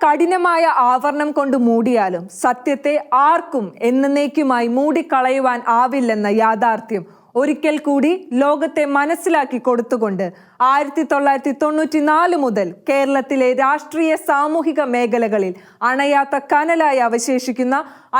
കഠിനമായ ആവരണം കൊണ്ട് മൂടിയാലും സത്യത്തെ ആർക്കും എന്നേക്കുമായി മൂടിക്കളയുവാൻ ആവില്ലെന്ന യാഥാർത്ഥ്യം ഒരിക്കൽ കൂടി ലോകത്തെ മനസ്സിലാക്കി കൊടുത്തുകൊണ്ട് 1994 മുതൽ കേരളത്തിലെ രാഷ്ട്രീയ സാമൂഹിക മേഖലകളിൽ അണയാത്ത കനലായി അവശേഷിക്കുന്ന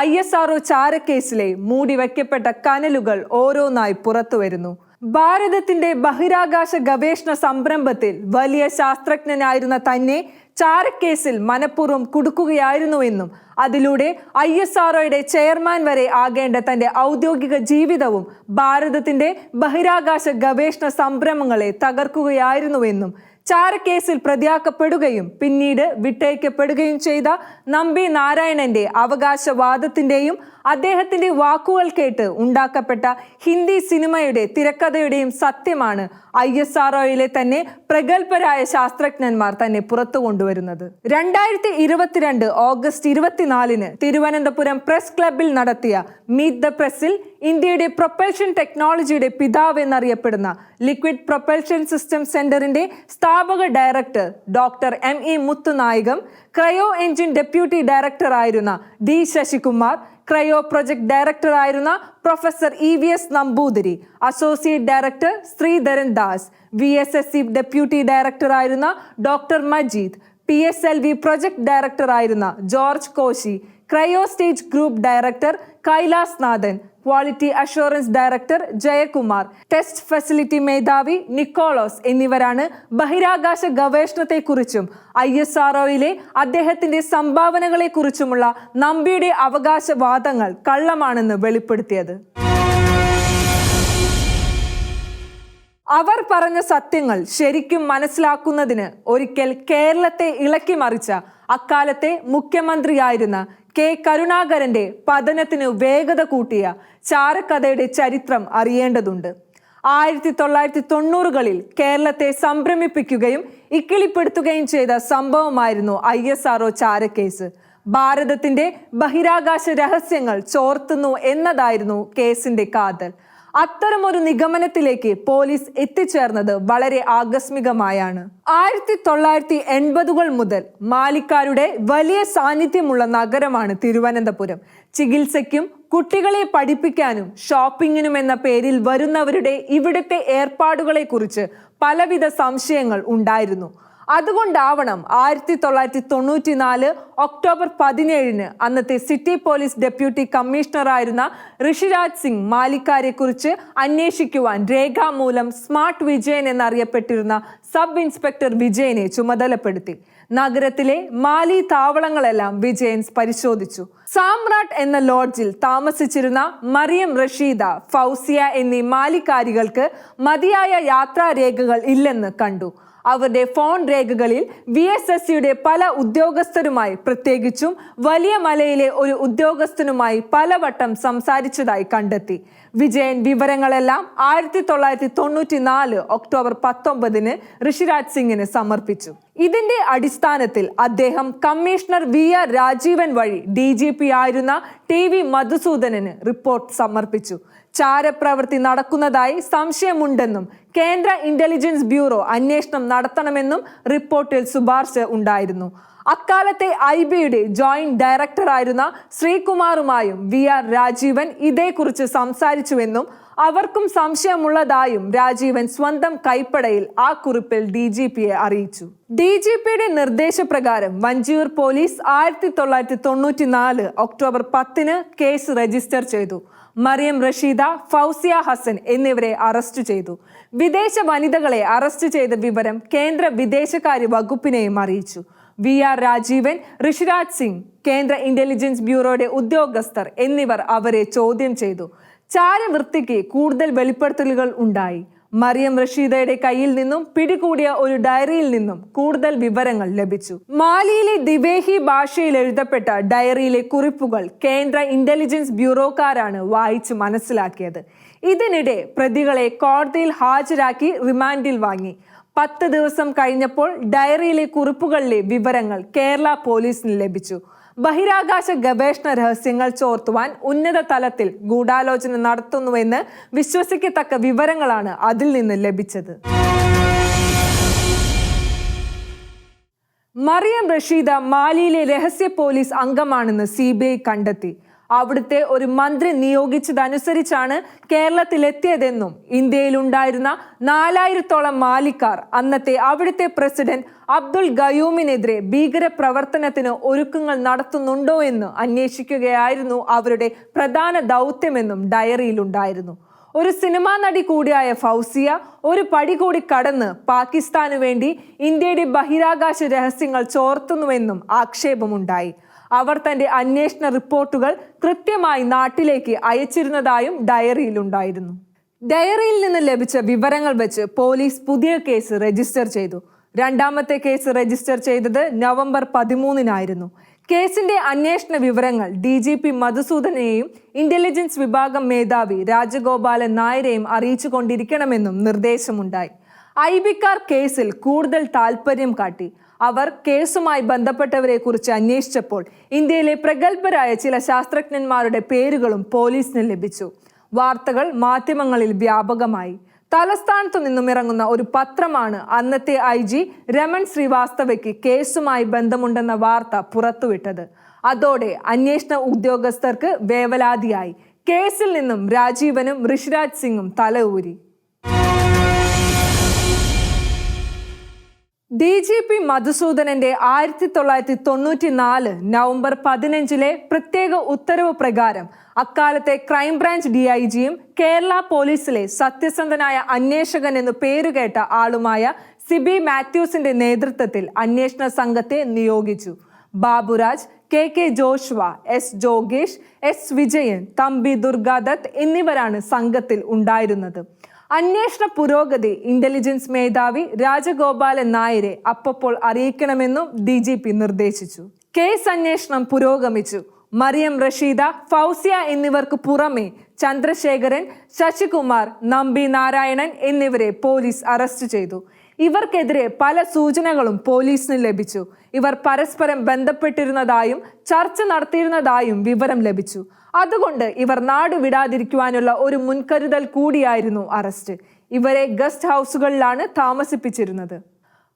ISRO ചാരക്കേസിലെ മൂടിവെക്കപ്പെട്ട കനലുകൾ ഓരോന്നായി പുറത്തുവരുന്നു. ഭാരതത്തിന്റെ ബഹിരാകാശ ഗവേഷണ സംരംഭത്തിൽ വലിയ ശാസ്ത്രജ്ഞനായിരുന്ന തന്നെ ചാരക്കേസിൽ മനഃപൂർവ്വം കുടുക്കുകയായിരുന്നുവെന്നും അതിലൂടെ ISROയുടെ ചെയർമാൻ വരെ ആകേണ്ട തന്റെ ഔദ്യോഗിക ജീവിതവും ഭാരതത്തിന്റെ ബഹിരാകാശ ഗവേഷണ സംരംഭങ്ങളെ തകർക്കുകയായിരുന്നുവെന്നും ചാരക്കേസിൽ പ്രതിയാക്കപ്പെടുകയും പിന്നീട് വിട്ടയക്കപ്പെടുകയും ചെയ്ത നമ്പി നാരായണന്റെ അവകാശവാദത്തിന്റെയും അദ്ദേഹത്തിന്റെ വാക്കുകൾ കേട്ട് ഉണ്ടാക്കപ്പെട്ട ഹിന്ദി സിനിമയുടെ തിരക്കഥയുടെയും സത്യമാണ് ISROയിലെ തന്നെ പ്രഗത്ഭരായ ശാസ്ത്രജ്ഞന്മാർ തന്നെ പുറത്തു കൊണ്ടുവരുന്നത്. 2022 ഓഗസ്റ്റ് 24 തിരുവനന്തപുരം പ്രസ് ക്ലബിൽ നടത്തിയ മീറ്റ് ദ പ്രസിൽ ഇന്ത്യയുടെ പ്രൊപ്പൽഷൻ ടെക്നോളജിയുടെ പിതാവ് എന്നറിയപ്പെടുന്ന ലിക്വിഡ് പ്രൊപ്പൽഷൻ സിസ്റ്റം സെന്ററിന്റെ സ്ഥാപക director doctor ME Muthunayagam, cryo engine deputy director ആയിരുന്ന D Sasikumar, cryo project director ആയിരുന്ന professor EVS Namboothiri, associate director Sreedharan Das, VSSC deputy director ആയിരുന്ന doctor Majeed, PSLV project director ആയിരുന്ന George Koshy, cryo stage group director Kailas Nathan, quality assurance director Jayakumar, test facility മേധാവി Nicholas എന്നിവരാണ് ബഹിരാകാശ ഗവേഷണത്തെക്കുറിച്ചും ISROയിലെ അദ്ദേഹത്തിന്റെ സംഭാവനകളെക്കുറിച്ചുമുള്ള നമ്പിയുടെ അവകാശവാദങ്ങൾ കള്ളമാണെന്ന് വെളിപ്പെടുത്തിയത്. അവർ പറഞ്ഞ സത്യങ്ങൾ ശരിക്കും മനസ്സിലാക്കുന്നതിന് ഒരിക്കൽ കേരളത്തെ ഇളക്കി മറിച്ച അക്കാലത്തെ മുഖ്യമന്ത്രിയായിരുന്ന K കരുണാകരന്റെ പതനത്തിന് വേഗത കൂട്ടിയ ചാരക്കഥയുടെ ചരിത്രം അറിയേണ്ടതുണ്ട്. 1990കളിൽ കേരളത്തെ സംഭ്രമിപ്പിക്കുകയും ഇക്കിളിപ്പെടുത്തുകയും ചെയ്ത സംഭവമായിരുന്നു ISRO ചാരക്കേസ്. ഭാരതത്തിന്റെ ബഹിരാകാശ രഹസ്യങ്ങൾ ചോർത്തുന്നു എന്നതായിരുന്നു കേസിന്റെ കാതൽ. അത്തരമൊരു നിഗമനത്തിലേക്ക് പോലീസ് എത്തിച്ചേർന്നത് വളരെ ആകസ്മികമായാണ്. 1980കൾ മുതൽ മാലിക്കാരുടെ വലിയ സാന്നിധ്യമുള്ള നഗരമാണ് തിരുവനന്തപുരം. ചികിത്സയ്ക്കും കുട്ടികളെ പഠിപ്പിക്കാനും ഷോപ്പിങ്ങിനും എന്ന പേരിൽ വരുന്നവരുടെ ഇവിടുത്തെ ഏർപ്പാടുകളെക്കുറിച്ച് പലവിധ സംശയങ്ങൾ ഉണ്ടായിരുന്നു. അതുകൊണ്ടാവണം 1994 ഒക്ടോബർ 17 അന്നത്തെ സിറ്റി പോലീസ് ഡെപ്യൂട്ടി കമ്മീഷണറായിരുന്ന ഋഷിരാജ് സിംഗ് മാലിക്കാരെ കുറിച്ച് അന്വേഷിക്കുവാൻ രേഖാമൂലം സ്മാർട്ട് വിജയൻ എന്നറിയപ്പെട്ടിരുന്ന സബ് ഇൻസ്പെക്ടർ വിജയനെ ചുമതലപ്പെടുത്തി. നഗരത്തിലെ മാലി താവളങ്ങളെല്ലാം വിജയൻ പരിശോധിച്ചു. സാമ്രാട്ട് എന്ന ലോഡ്ജിൽ താമസിച്ചിരുന്ന മറിയം റഷീദ, ഫൗസിയ എന്നീ മാലിക്കാരികൾക്ക് മതിയായ യാത്രാരേഖകൾ ഇല്ലെന്ന് കണ്ടു. അവരുടെ ഫോൺ രേഖകളിൽ VSSCയുടെ പല ഉദ്യോഗസ്ഥരുമായി, പ്രത്യേകിച്ചും വലിയ മലയിലെ ഒരു ഉദ്യോഗസ്ഥനുമായി പലവട്ടം സംസാരിച്ചതായി കണ്ടെത്തി. വിജയൻ വിവരങ്ങളെല്ലാം 1994 ഒക്ടോബർ 19 ഋഷിരാജ് സിംഗിന് സമർപ്പിച്ചു. ഇതിന്റെ അടിസ്ഥാനത്തിൽ അദ്ദേഹം കമ്മീഷണർ VR രാജീവൻ വഴി DGP ആയിരുന്ന TV മധുസൂദനന് റിപ്പോർട്ട് സമർപ്പിച്ചു. ചാരപ്രവൃത്തി നടക്കുന്നതായി സംശയമുണ്ടെന്നും കേന്ദ്ര ഇന്റലിജൻസ് ബ്യൂറോ അന്വേഷണം നടത്തണമെന്നും റിപ്പോർട്ടിൽ ശുപാർശ ഉണ്ടായിരുന്നു. അക്കാലത്തെ IBയുടെ ജോയിന്റ് ഡയറക്ടർ ആയിരുന്ന ശ്രീകുമാറുമായും VR രാജീവൻ ഇതേക്കുറിച്ച് സംസാരിച്ചുവെന്നും അവർക്കും സംശയമുള്ളതായും രാജീവൻ സ്വന്തം കൈപ്പടയിൽ ആ കുറിപ്പിൽ DGPയെ അറിയിച്ചു. DGPയുടെ നിർദ്ദേശപ്രകാരം Vanchiyoor police 1994 October 10 case register ചെയ്തു. മറിയം റഷീദ, ഫൗസിയ ഹസൻ എന്നിവരെ അറസ്റ്റ് ചെയ്തു. വിദേശ വനിതകളെ അറസ്റ്റ് ചെയ്ത വിവരം കേന്ദ്ര വിദേശകാര്യ വകുപ്പിനെയും അറിയിച്ചു. VR രാജീവൻ, ഋഷിരാജ് സിംഗ്, കേന്ദ്ര ഇന്റലിജൻസ് ബ്യൂറോയുടെ ഉദ്യോഗസ്ഥർ എന്നിവർ അവരെ ചോദ്യം ചെയ്തു. ചാരവൃത്തിക്ക് കൂടുതൽ വെളിപ്പെടുത്തലുകൾ ഉണ്ടായി. മറിയം റഷീദയുടെ കയ്യിൽ നിന്നും പിടികൂടിയ ഒരു ഡയറിയിൽ നിന്നും കൂടുതൽ വിവരങ്ങൾ ലഭിച്ചു. മാലിയിലെ ദിവേഹി ഭാഷയിൽ എഴുതപ്പെട്ട ഡയറിയിലെ കുറിപ്പുകൾ കേന്ദ്ര ഇന്റലിജൻസ് ബ്യൂറോക്കാരാണ് വായിച്ച് മനസ്സിലാക്കിയത്. ഇതിനിടെ പ്രതികളെ കോടതിയിൽ ഹാജരാക്കി റിമാൻഡിൽ വാങ്ങി. 10 ദിവസം കഴിഞ്ഞപ്പോൾ ഡയറിയിലെ കുറിപ്പുകളിലെ വിവരങ്ങൾ കേരള പോലീസിന് ലഭിച്ചു. ബഹിരാകാശ ഗവേഷണ രഹസ്യങ്ങൾ ചോർത്തുവാൻ ഉന്നത തലത്തിൽ ഗൂഢാലോചന നടത്തുന്നുവെന്ന് വിശ്വസിക്കത്തക്ക വിവരങ്ങളാണ് അതിൽ നിന്ന് ലഭിച്ചത്. മറിയം റഷീദ മാലിയിലെ രഹസ്യ പോലീസ് അംഗമാണെന്ന് CBI കണ്ടെത്തി. അവിടുത്തെ ഒരു മന്ത്രി നിയോഗിച്ചതനുസരിച്ചാണ് കേരളത്തിലെത്തിയതെന്നും ഇന്ത്യയിലുണ്ടായിരുന്ന 4000-ഓളം മാലിക്കാർ അന്നത്തെ അവിടുത്തെ പ്രസിഡന്റ് അബ്ദുൾ ഗയൂമിനെതിരെ ഭീകര പ്രവർത്തനത്തിന് ഒരുക്കങ്ങൾ നടത്തുന്നുണ്ടോ എന്ന് അന്വേഷിക്കുകയായിരുന്നു അവരുടെ പ്രധാന ദൗത്യമെന്നും ഡയറിയിലുണ്ടായിരുന്നു. ഒരു സിനിമാ നടി കൂടിയായ ഫൗസിയ ഒരു പടി കൂടി കടന്ന് പാകിസ്ഥാനു വേണ്ടി ഇന്ത്യയുടെ ബഹിരാകാശ രഹസ്യങ്ങൾ ചോർത്തുന്നുവെന്നും ആക്ഷേപമുണ്ടായി. അവർ തന്റെ അന്വേഷണ റിപ്പോർട്ടുകൾ കൃത്യമായി നാട്ടിലേക്ക് അയച്ചിരുന്നതായും ഡയറിയിലുണ്ടായിരുന്നു. ഡയറിയിൽ നിന്ന് ലഭിച്ച വിവരങ്ങൾ വെച്ച് പോലീസ് പുതിയ കേസ് രജിസ്റ്റർ ചെയ്തു. രണ്ടാമത്തെ കേസ് രജിസ്റ്റർ ചെയ്തത് നവംബർ 13-നായിരുന്നു. കേസിന്റെ അന്വേഷണ വിവരങ്ങൾ DGP മധുസൂദനെയും ഇന്റലിജൻസ് വിഭാഗം മേധാവി രാജഗോപാലൻ നായരെയും അറിയിച്ചുകൊണ്ടിരിക്കണമെന്നും നിർദ്ദേശമുണ്ടായി. IBക്കാർ കേസിൽ കൂടുതൽ താൽപര്യം കാട്ടി. അവർ കേസുമായി ബന്ധപ്പെട്ടവരെ കുറിച്ച് അന്വേഷിച്ചപ്പോൾ ഇന്ത്യയിലെ പ്രഗത്ഭരായ ചില ശാസ്ത്രജ്ഞന്മാരുടെ പേരുകളും പോലീസിന് ലഭിച്ചു. വാർത്തകൾ മാധ്യമങ്ങളിൽ വ്യാപകമായി. തലസ്ഥാനത്തു നിന്നും ഇറങ്ങുന്ന ഒരു പത്രമാണ് അന്നത്തെ IG രമൺ ശ്രീവാസ്തവയ്ക്ക് കേസുമായി ബന്ധമുണ്ടെന്ന വാർത്ത പുറത്തുവിട്ടത്. അതോടെ അന്വേഷണ ഉദ്യോഗസ്ഥർക്ക് വേവലാതിയായി. കേസിൽ നിന്നും രാജീവനും ഋഷിരാജ് സിംഗും തല ഊരി. DGP മധുസൂദനന്റെ 1994 നവംബർ 15-ലെ പ്രത്യേക ഉത്തരവ് പ്രകാരം അക്കാലത്തെ ക്രൈംബ്രാഞ്ച് DIGയും കേരള പോലീസിലെ സത്യസന്ധനായ അന്വേഷകൻ എന്ന് പേരുകേട്ട ആളുമായ സിബി മാത്യൂസിന്റെ നേതൃത്വത്തിൽ അന്വേഷണ സംഘത്തെ നിയോഗിച്ചു. Baburaj, KK Joshua, S ജോഗേഷ്, S Vijayan, Thampi Durgadath എന്നിവരാണ് സംഘത്തിൽ ഉണ്ടായിരുന്നത്. അന്വേഷണ പുരോഗതി ഇന്റലിജൻസ് മേധാവി രാജഗോപാലൻ നായരെ അപ്പപ്പോൾ അറിയിക്കണമെന്നും DGP നിർദ്ദേശിച്ചു. കേസ് അന്വേഷണം പുരോഗമിച്ചു. മറിയം റഷീദ, ഫൗസിയ എന്നിവർക്ക് പുറമെ ചന്ദ്രശേഖരൻ, ശശികുമാർ, നമ്പി നാരായണൻ എന്നിവരെ പോലീസ് അറസ്റ്റ് ചെയ്തു. ഇവർക്കെതിരെ പല സൂചനകളും പോലീസിന് ലഭിച്ചു. ഇവർ പരസ്പരം ബന്ധപ്പെട്ടിരുന്നതായും ചർച്ച നടത്തിയിരുന്നതായും വിവരം ലഭിച്ചു. അതുകൊണ്ട് ഇവർ നാട് വിടാതിരിക്കുവാനുള്ള ഒരു മുൻകരുതൽ കൂടിയായിരുന്നു അറസ്റ്റ്. ഇവരെ ഗസ്റ്റ് ഹൗസുകളിലാണ് താമസിപ്പിച്ചിരുന്നത്.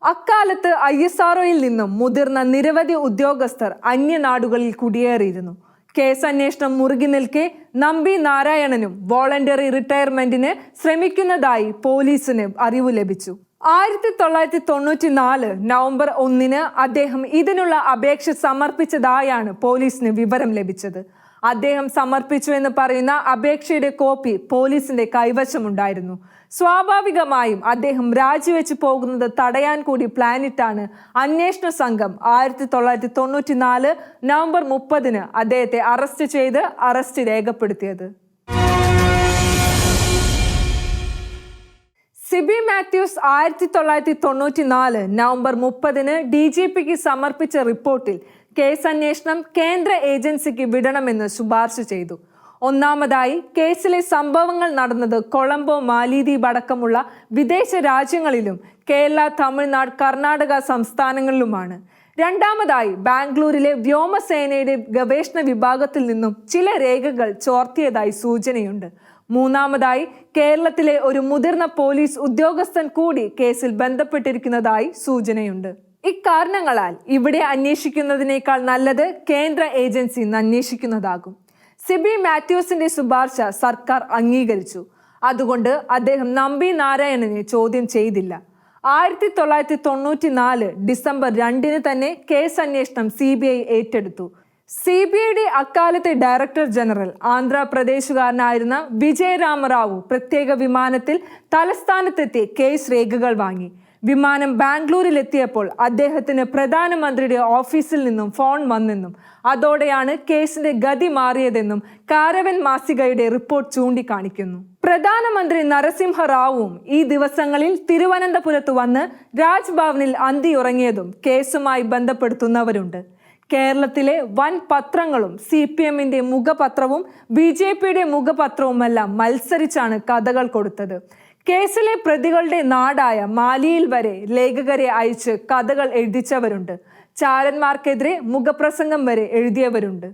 അക്കാലത്ത് ISROയിൽ നിന്നും മുതിർന്ന നിരവധി ഉദ്യോഗസ്ഥർ അന്യനാടുകളിൽ കുടിയേറിയിരുന്നു. കേസ് അന്വേഷണം മുറുകി നിൽക്കെ നമ്പി നാരായണനും വോളണ്ടറി റിട്ടയർമെന്റിന് ശ്രമിക്കുന്നതായി പോലീസിന് അറിവ് ലഭിച്ചു. 1994 നവംബർ 1-ന് അദ്ദേഹം ഇതിനുള്ള അപേക്ഷ സമർപ്പിച്ചതായാണ് പോലീസിന് വിവരം ലഭിച്ചത്. അദ്ദേഹം സമർപ്പിച്ചു എന്ന് പറയുന്ന അപേക്ഷയുടെ കോപ്പി പോലീസിന്റെ കൈവശമുണ്ടായിരുന്നു. സ്വാഭാവികമായും അദ്ദേഹം രാജിവെച്ച് പോകുന്നത് തടയാൻ കൂടി പ്ലാനിട്ടാണ് അന്വേഷണ സംഘം 1994 നവംബർ 30-ന് അദ്ദേഹത്തെ അറസ്റ്റ് ചെയ്ത് അറസ്റ്റ് രേഖപ്പെടുത്തിയത്. സിബി മാത്യൂസ് 1994 നവംബർ 30-ന് DGPക്ക് സമർപ്പിച്ച റിപ്പോർട്ടിൽ കേസ് അന്വേഷണം കേന്ദ്ര ഏജൻസിക്ക് വിടണമെന്ന് ശുപാർശ ചെയ്തു. ഒന്നാമതായി, കേസിലെ സംഭവങ്ങൾ നടന്നത് കൊളംബോ, മാലിദ്വീപ് അടക്കമുള്ള വിദേശ രാജ്യങ്ങളിലും കേരള, തമിഴ്നാട്, കർണാടക സംസ്ഥാനങ്ങളിലുമാണ്. രണ്ടാമതായി, ബാംഗ്ലൂരിലെ വ്യോമസേനയുടെ ഗവേഷണ വിഭാഗത്തിൽ നിന്നും ചില രേഖകൾ ചോർത്തിയതായി സൂചനയുണ്ട്. മൂന്നാമതായി, കേരളത്തിലെ ഒരു മുതിർന്ന പോലീസ് ഉദ്യോഗസ്ഥൻ കൂടി കേസിൽ ബന്ധപ്പെട്ടിരിക്കുന്നതായി സൂചനയുണ്ട്. ഇക്കാരണങ്ങളാൽ ഇവിടെ അന്വേഷിക്കുന്നതിനേക്കാൾ നല്ലത് കേന്ദ്ര ഏജൻസി അന്വേഷിക്കുന്നതാകും. സിബി മാത്യൂസിന്റെ ശുപാർശ സർക്കാർ അംഗീകരിച്ചു. അതുകൊണ്ട് അദ്ദേഹം നമ്പി നാരായണനെ ചോദ്യം ചെയ്തില്ല. 1994 ഡിസംബർ 2-ന് തന്നെ കേസ് അന്വേഷണം CBI ഏറ്റെടുത്തു. CBIയുടെ അക്കാലത്തെ ഡയറക്ടർ ജനറൽ ആന്ധ്രാപ്രദേശുകാരനായിരുന്ന വിജയരാമറാവു പ്രത്യേക വിമാനത്തിൽ തലസ്ഥാനത്തെത്തി കേസ് രേഖകൾ വാങ്ങി. വിമാനം ബാംഗ്ലൂരിലെത്തിയപ്പോൾ അദ്ദേഹത്തിന് പ്രധാനമന്ത്രിയുടെ ഓഫീസിൽ നിന്നും ഫോൺ വന്നെന്നും അതോടെയാണ് കേസിന്റെ ഗതി മാറിയതെന്നും കാരവൻ മാസികയുടെ റിപ്പോർട്ട് ചൂണ്ടിക്കാണിക്കുന്നു. പ്രധാനമന്ത്രി നരസിംഹറാവുവും ഈ ദിവസങ്ങളിൽ തിരുവനന്തപുരത്ത് വന്ന് രാജ്ഭവനിൽ അന്തിയുറങ്ങിയതും കേസുമായി ബന്ധപ്പെടുത്തുന്നവരുണ്ട്. കേരളത്തിലെ വൻ പത്രങ്ങളും CPMന്റെ മുഖപത്രവും BJPയുടെ മുഖപത്രവുമെല്ലാം മത്സരിച്ചാണ് കഥകൾ കൊടുത്തത്. കേസിലെ പ്രതികളുടെ നാടായ മാലിയിൽ വരെ ലേഖകരെ അയച്ച് കഥകൾ എഴുതിച്ചവരുണ്ട്. ചാരന്മാർക്കെതിരെ മുഖപ്രസംഗം വരെ എഴുതിയവരുണ്ട്.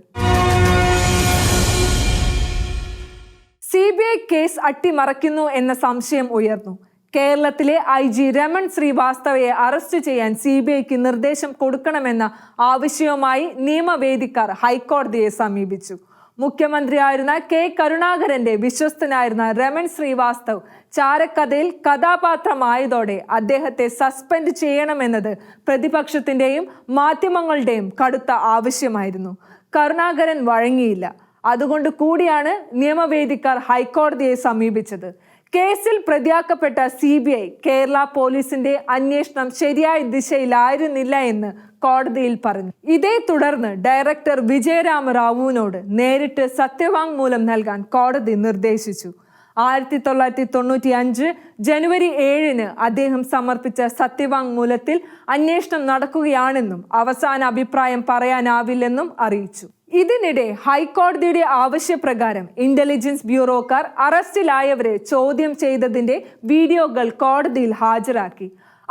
CBI കേസ് അട്ടിമറിക്കുന്നു എന്ന സംശയം ഉയർന്നു. കേരളത്തിലെ IG രമൺ ശ്രീവാസ്തവയെ അറസ്റ്റ് ചെയ്യാൻ CBIക്ക് നിർദ്ദേശം കൊടുക്കണമെന്ന ആവശ്യവുമായി നിയമവേദിക്കാർ ഹൈക്കോടതിയെ സമീപിച്ചു. മുഖ്യമന്ത്രിയായിരുന്ന K കരുണാകരന്റെ വിശ്വസ്തനായിരുന്ന രമൺ ശ്രീവാസ്തവ് ചാരക്കഥയിൽ കഥാപാത്രമായതോടെ അദ്ദേഹത്തെ സസ്പെൻഡ് ചെയ്യണമെന്നത് പ്രതിപക്ഷത്തിന്റെയും മാധ്യമങ്ങളുടെയും കടുത്ത ആവശ്യമായിരുന്നു. കരുണാകരൻ വഴങ്ങിയില്ല. അതുകൊണ്ട് കൂടിയാണ് നിയമവേദിക്കാർ ഹൈക്കോടതിയെ സമീപിച്ചത്. കേസിൽ പ്രതിയാക്കപ്പെട്ട CBI കേരള പോലീസിന്റെ അന്വേഷണം ശരിയായ ദിശയിലായിരുന്നില്ല എന്ന് കോടതിയിൽ പറഞ്ഞു. ഇതേ തുടർന്ന് ഡയറക്ടർ വിജയരാമ റാവുവിനോട് നേരിട്ട് സത്യവാങ്മൂലം നൽകാൻ കോടതി നിർദ്ദേശിച്ചു. 1995 ജനുവരി 7 അദ്ദേഹം സമർപ്പിച്ച സത്യവാങ്മൂലത്തിൽ അന്വേഷണം നടക്കുകയാണെന്നും അവസാന അഭിപ്രായം പറയാനാവില്ലെന്നും അറിയിച്ചു. ഇതിനിടെ ഹൈക്കോടതിയുടെ ആവശ്യപ്രകാരം ഇന്റലിജൻസ് ബ്യൂറോക്കാർ അറസ്റ്റിലായവരെ ചോദ്യം ചെയ്തതിന്റെ വീഡിയോകൾ കോടതിയിൽ ഹാജരാക്കി.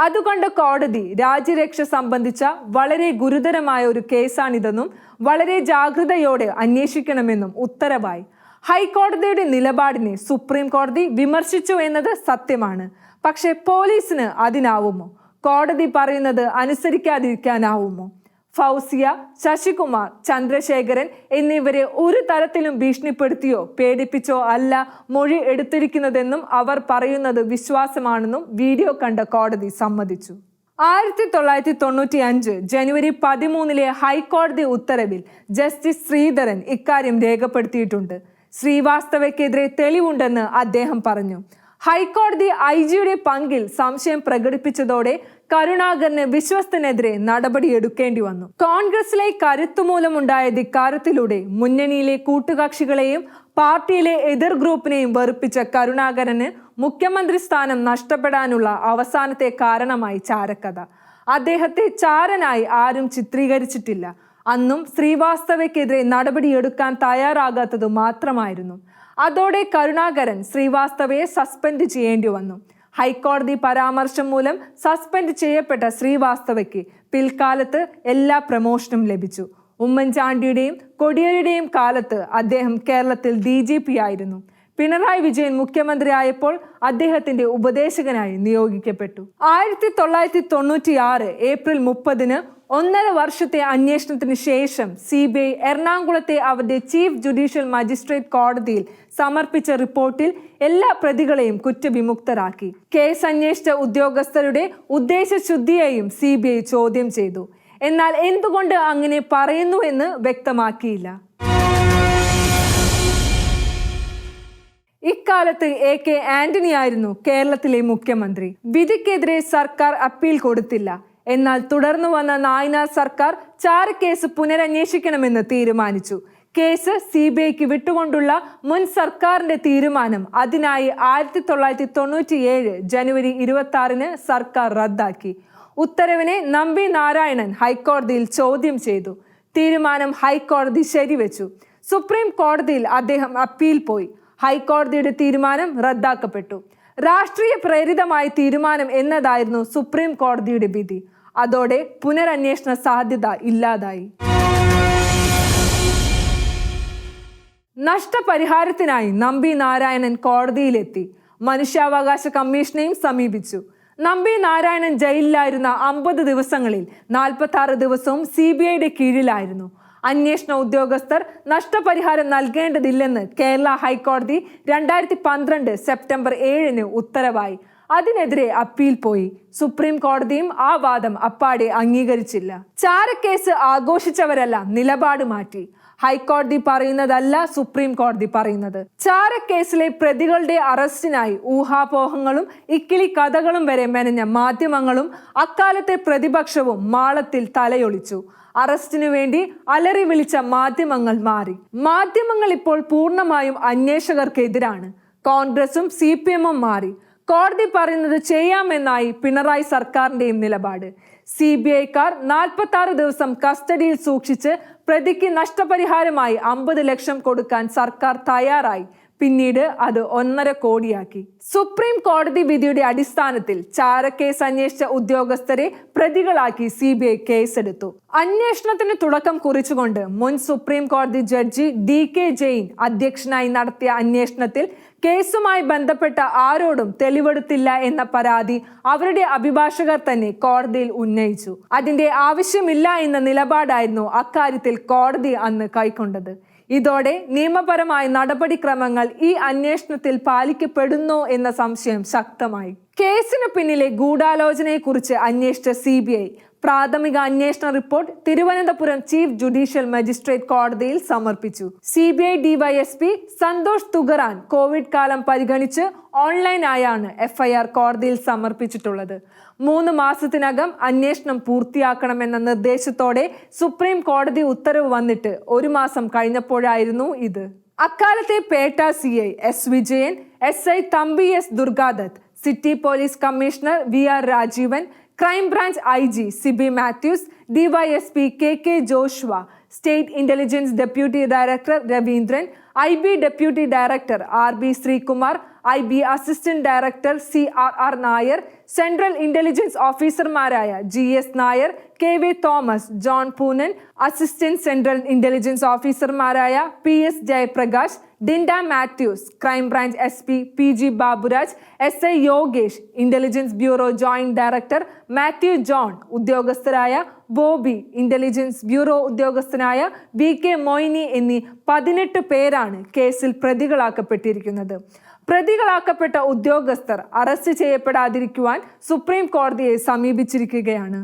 അതുകൊണ്ട് കോടതി രാജ്യരക്ഷ സംബന്ധിച്ച വളരെ ഗുരുതരമായ ഒരു കേസാണിതെന്നും വളരെ ജാഗ്രതയോടെ അന്വേഷിക്കണമെന്നും ഉത്തരവായി. ഹൈക്കോടതിയുടെ നിലപാടിനെ സുപ്രീം കോടതി വിമർശിച്ചു എന്നത് സത്യമാണ്. പക്ഷേ പോലീസിന് അതിനാവുമോ? കോടതി പറയുന്നത് അനുസരിക്കാതിരിക്കാനാവുമോ? ഫൗസിയ, ശശികുമാർ, ചന്ദ്രശേഖരൻ എന്നിവരെ ഒരു തരത്തിലും ഭീഷണിപ്പെടുത്തിയോ പേടിപ്പിച്ചോ അല്ല മൊഴി എടുത്തിരിക്കുന്നതെന്നും അവർ പറയുന്നത് വിശ്വാസമാണെന്നും വീഡിയോ കണ്ട കോടതി സമ്മതിച്ചു. 1995 ജനുവരി 13 ഹൈക്കോടതി ഉത്തരവിൽ ജസ്റ്റിസ് ശ്രീധരൻ ഇക്കാര്യം രേഖപ്പെടുത്തിയിട്ടുണ്ട്. ശ്രീവാസ്തവയ്ക്കെതിരെ തെളിവുണ്ടെന്ന് അദ്ദേഹം പറഞ്ഞു. ഹൈക്കോടതി IGയുടെ പങ്കിൽ സംശയം പ്രകടിപ്പിച്ചതോടെ കരുണാകരന് വിശ്വസ്തനെതിരെ നടപടിയെടുക്കേണ്ടി വന്നു. കോൺഗ്രസിലെ കരുത്തുമൂലമുണ്ടായ ധിക്കാരത്തിലൂടെ മുന്നണിയിലെ കൂട്ടുകക്ഷികളെയും പാർട്ടിയിലെ എതിർ ഗ്രൂപ്പിനെയും വെറുപ്പിച്ച കരുണാകരന് മുഖ്യമന്ത്രി സ്ഥാനം നഷ്ടപ്പെടാനുള്ള അവസാനത്തെ കാരണമായി ചാരക്കഥ. അദ്ദേഹത്തെ ചാരനായി ആരും ചിത്രീകരിച്ചിട്ടില്ല. അന്നും ശ്രീവാസ്തവയ്ക്കെതിരെ നടപടിയെടുക്കാൻ തയ്യാറാകാത്തത് മാത്രമായിരുന്നു. അതോടെ കരുണാകരൻ ശ്രീവാസ്തവയെ സസ്പെൻഡ് ചെയ്യേണ്ടി വന്നു. ഹൈക്കോടതി പരാമർശം മൂലം സസ്പെൻഡ് ചെയ്യപ്പെട്ട ശ്രീവാസ്തവയ്ക്ക് പിൽക്കാലത്ത് എല്ലാ പ്രമോഷനും ലഭിച്ചു. ഉമ്മൻചാണ്ടിയുടെയും കൊടിയേരിയുടെയും കാലത്ത് അദ്ദേഹം കേരളത്തിൽ DGP ആയിരുന്നു. പിണറായി വിജയൻ മുഖ്യമന്ത്രിയായപ്പോൾ അദ്ദേഹത്തിന്റെ ഉപദേശകനായി നിയോഗിക്കപ്പെട്ടു. 1996 ഏപ്രിൽ 30 1.5 വർഷത്തെ അന്വേഷണത്തിന് ശേഷം CBI എറണാകുളത്തെ അവരുടെ ചീഫ് ജുഡീഷ്യൽ മജിസ്ട്രേറ്റ് കോടതിയിൽ സമർപ്പിച്ച റിപ്പോർട്ടിൽ എല്ലാ പ്രതികളെയും കുറ്റവിമുക്തരാക്കി. കേസ് അന്വേഷിച്ച ഉദ്യോഗസ്ഥരുടെ ഉദ്ദേശശുദ്ധിയെയും CBI ചോദ്യം ചെയ്തു. എന്നാൽ എന്തുകൊണ്ട് അങ്ങനെ പറയുന്നു എന്ന് വ്യക്തമാക്കിയില്ല. ഇക്കാലത്ത് AK ആന്റണി ആയിരുന്നു കേരളത്തിലെ മുഖ്യമന്ത്രി. വിധിക്കെതിരെ സർക്കാർ അപ്പീൽ കൊടുത്തില്ല. എന്നാൽ തുടർന്നു വന്ന നായനാർ സർക്കാർ ചാരക്കേസ് പുനരന്വേഷിക്കണമെന്ന് തീരുമാനിച്ചു. കേസ് CBIക്ക് വിട്ടുകൊണ്ടുള്ള മുൻ സർക്കാരിന്റെ തീരുമാനം അതിനായി 1997 ജനുവരി 26 സർക്കാർ റദ്ദാക്കി. ഉത്തരവിനെ നമ്പി നാരായണൻ ഹൈക്കോടതിയിൽ ചോദ്യം ചെയ്തു. തീരുമാനം ഹൈക്കോടതി ശരിവെച്ചു. സുപ്രീം കോടതിയിൽ അദ്ദേഹം അപ്പീൽ പോയി. ഹൈക്കോടതിയുടെ തീരുമാനം റദ്ദാക്കപ്പെട്ടു. രാഷ്ട്രീയ പ്രേരിതമായ തീരുമാനം എന്നതായിരുന്നു സുപ്രീം കോടതിയുടെ വിധി. അതോടെ പുനരന്വേഷണ സാധ്യത ഇല്ലാതായി. നഷ്ടപരിഹാരത്തിനായി നമ്പി നാരായണൻ കോടതിയിലെത്തി. മനുഷ്യാവകാശ കമ്മീഷനെയും സമീപിച്ചു. നമ്പി നാരായണൻ ജയിലിലായിരുന്ന 50 ദിവസങ്ങളിൽ 46 ദിവസവും CBIയുടെ കീഴിലായിരുന്നു. അന്വേഷണ ഉദ്യോഗസ്ഥർ നഷ്ടപരിഹാരം നൽകേണ്ടതില്ലെന്ന് കേരള ഹൈക്കോടതി 2012 സെപ്റ്റംബർ 7 ഉത്തരവായി. അതിനെതിരെ അപ്പീൽ പോയി. സുപ്രീം കോടതിയും ആ വാദം അപ്പാടെ അംഗീകരിച്ചില്ല. ചാരക്കേസ് ആഘോഷിച്ചവരെല്ലാം നിലപാട് മാറ്റി. ഹൈക്കോടതി പറയുന്നതല്ല സുപ്രീം കോടതി പറയുന്നത്. ചാരക്കേസിലെ പ്രതികളുടെ അറസ്റ്റിനായി ഊഹാപോഹങ്ങളും ഇക്കിളി കഥകളും വരെ മെനഞ്ഞ മാധ്യമങ്ങളും അക്കാലത്തെ പ്രതിപക്ഷവും മാളത്തിൽ തലയൊളിച്ചു. അറസ്റ്റിനു വേണ്ടി അലറി വിളിച്ച മാധ്യമങ്ങൾ മാറി. മാധ്യമങ്ങൾ ഇപ്പോൾ പൂർണ്ണമായും അന്വേഷകർക്കെതിരാണ്. കോൺഗ്രസും CPMഉം മാറി. കോടതി പറയുന്നത് ചെയ്യാമെന്നായി പിണറായി സർക്കാരിന്റെയും നിലപാട്. CBIക്കാർ 46 ദിവസം കസ്റ്റഡിയിൽ സൂക്ഷിച്ച് പ്രതിക്ക് നഷ്ടപരിഹാരമായി 50 ലക്ഷം കൊടുക്കാൻ സർക്കാർ തയ്യാറായി. പിന്നീട് അത് 1.5 കോടിയാക്കി. സുപ്രീം കോടതി വിധിയുടെ അടിസ്ഥാനത്തിൽ ചാരക്കേസ് അന്വേഷിച്ച ഉദ്യോഗസ്ഥരെ പ്രതികളാക്കി CBI കേസെടുത്തു. അന്വേഷണത്തിന് തുടക്കം കുറിച്ചുകൊണ്ട് മുൻ സുപ്രീം കോടതി ജഡ്ജി DK ജെയിൻ അധ്യക്ഷനായി നടത്തിയ അന്വേഷണത്തിൽ കേസുമായി ബന്ധപ്പെട്ട ആരോടും തെളിവെടുത്തില്ല എന്ന പരാതി അവരുടെ അഭിഭാഷകർ തന്നെ കോടതിയിൽ ഉന്നയിച്ചു. അതിന്റെ ആവശ്യമില്ല എന്ന നിലപാടായിരുന്നു അക്കാര്യത്തിൽ കോടതി അന്ന് കൈക്കൊണ്ടത്. ഇതോടെ നിയമപരമായ നടപടിക്രമങ്ങൾ ഈ അന്വേഷണത്തിൽ പാലിക്കപ്പെടുന്നോ എന്ന സംശയം ശക്തമായി. കേസിന് പിന്നിലെ ഗൂഢാലോചനയെക്കുറിച്ച് അന്വേഷിച്ച CBI പ്രാഥമിക അന്വേഷണ report Thiruvananthapuram chief judicial magistrate കോടതിയിൽ സമർപ്പിച്ചു. CBI DYSP സന്തോഷ് തുഗറാൻ കോവിഡ് കാലം പരിഗണിച്ച് ഓൺലൈനായാണ് FIR കോടതിയിൽ സമർപ്പിച്ചിട്ടുള്ളത്. 3 മാസത്തിനകം അന്വേഷണം പൂർത്തിയാക്കണമെന്ന നിർദ്ദേശത്തോടെ സുപ്രീം കോടതി ഉത്തരവ് വന്നിട്ട് 1 മാസം കഴിഞ്ഞപ്പോഴായിരുന്നു ഇത്. അക്കാലത്തെ Petta CI S Vijayan, SI Thampi S Durgadath, city police commissioner VR Rajeevan, crime branch IG Siby Mathews, DYSP KK Joshua, state intelligence deputy director Raveendran, IB deputy director RB Sreekumar, IB assistant director CRR Nair, central intelligence ഓഫീസർമാരായ GS Nair, KV Thomas, John Poonen, assistant central intelligence ഓഫീസർമാരായ PS Jayaprakash, ഡിൻഡ Mathews, crime branch SP PG Baburaj, SI Yogesh, intelligence bureau joint director Mathew John, ഉദ്യോഗസ്ഥരായ Bobby, intelligence bureau ഉദ്യോഗസ്ഥനായ VK Moini എന്നീ 18 പേരാണ് കേസിൽ പ്രതികളാക്കപ്പെട്ടിരിക്കുന്നത്. പ്രതികളാക്കപ്പെട്ട ഉദ്യോഗസ്ഥർ arrest ചെയ്യപ്പെടാതിരിക്കുവാൻ supreme കോടതിയെ സമീപിച്ചിരിക്കുകയാണ്.